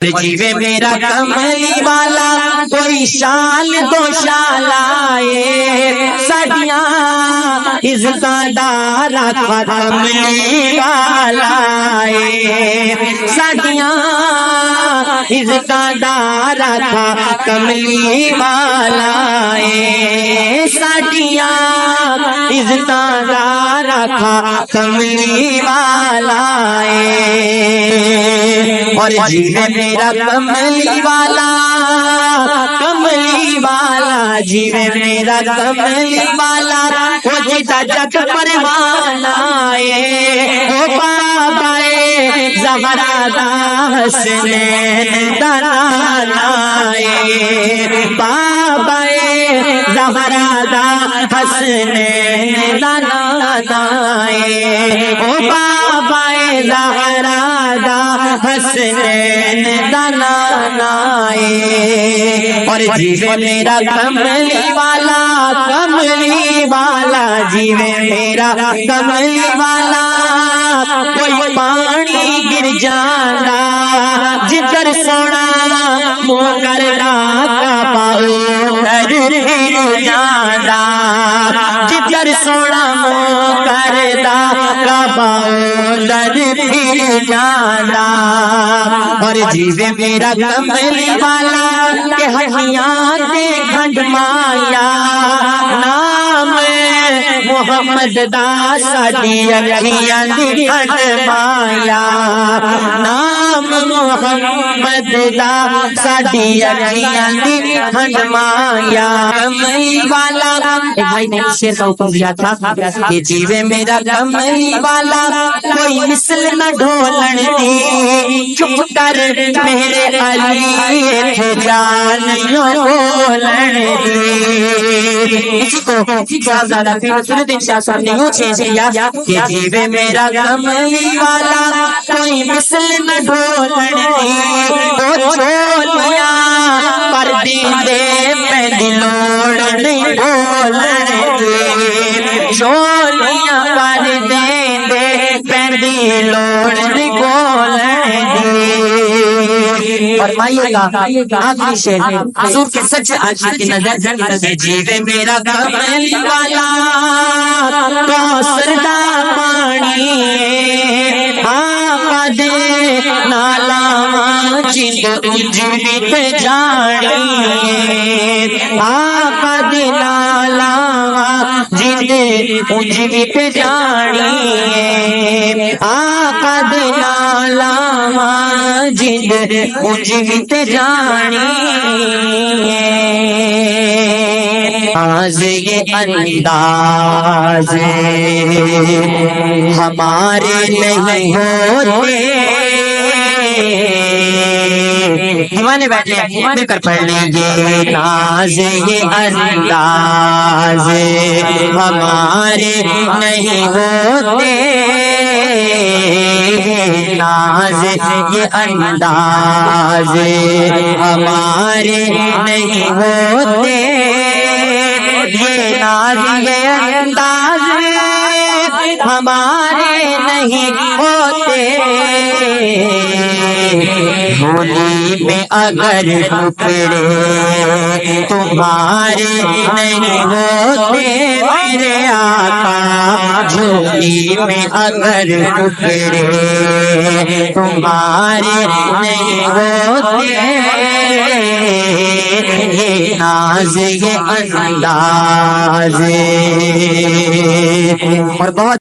جیوے میرا کملی والا کوئی شال دو شال آئے سڈیاں عزتاں دا رکھا کملی والا آئے سڈیاں عزتاں دا رکھا کملی والا آئے سڈیاں عزتاں دا رکھا کملی والا آئے اور جیوے میرا کملی والا جیوے میرا کملی والا وہ جیتا جگ پروانہ وہ بابا زہرا دا حسنین دا نانا بابا زہرا دا حسنین دا نانا وہ بابا زہرا دا حسنین دا نانا اور جیوے میرا کملی والا جیوے میرا کملی والا کوئی پانی گر جانا جدھر سونا منہ کرنا کا پاؤ گر جانا جدھر سونا منہ کرنا کا پاؤ گر جانا اور جیوے میرا کملی والا کہ ہڈیاں دے کھنڈ مایا نام محمد دا ساڈی اکھیاں دی کھنڈ مایا نام محمد دا ساڈی اکھیاں دی کھنڈ مایا کملی والا بھائی نے شیر کا حکم دیا تھا کہ جیوے میرا کملی والا کوئی مثل نہ ڈھولن دی چپ کر میرے علی تھے جانیوں بولن دی اسی کو صاحبزادہ پھر رسولت انشاء صاحب نے یوں چینج کیا کہ جیوے میرا کملی والا کوئی مثل نہ ڈھولن دی وہ چولیاں پر دیندے پہنی لوڑ نہیں ڈھولن دی چولیاں پر دیندے پہنی لوڑ نہیں ڈھولن دی اور مائیے گا آخری شیر حضور کے سچ عاشق کی نظر جیوے میرا کملی والا کوثر دا پانی آقا دے نالاواں جند اجڑ تے جانی آقا دے نالاواں جند اجڑ تے جانی آقا دے نالاواں جند اجڑ تے جانی آج یہ انداز ہمارے نہیں ہوتے دیوانے بیٹھے مل کر پڑھ لیں گے ناز یہ انداز ہمارے نہیں ہوتے ناز یہ انداز ہمارے نہیں ہوتے یہ ناز یہ انداز ہمارے نہیں ہوتے ہولی میں اگر ٹکڑے تمہارے نہیں ہوتے میرے آقا جھولی میں اگر ٹکڑے تمہارے نہیں ہوتے یہ ناز یہ انداز اور بہت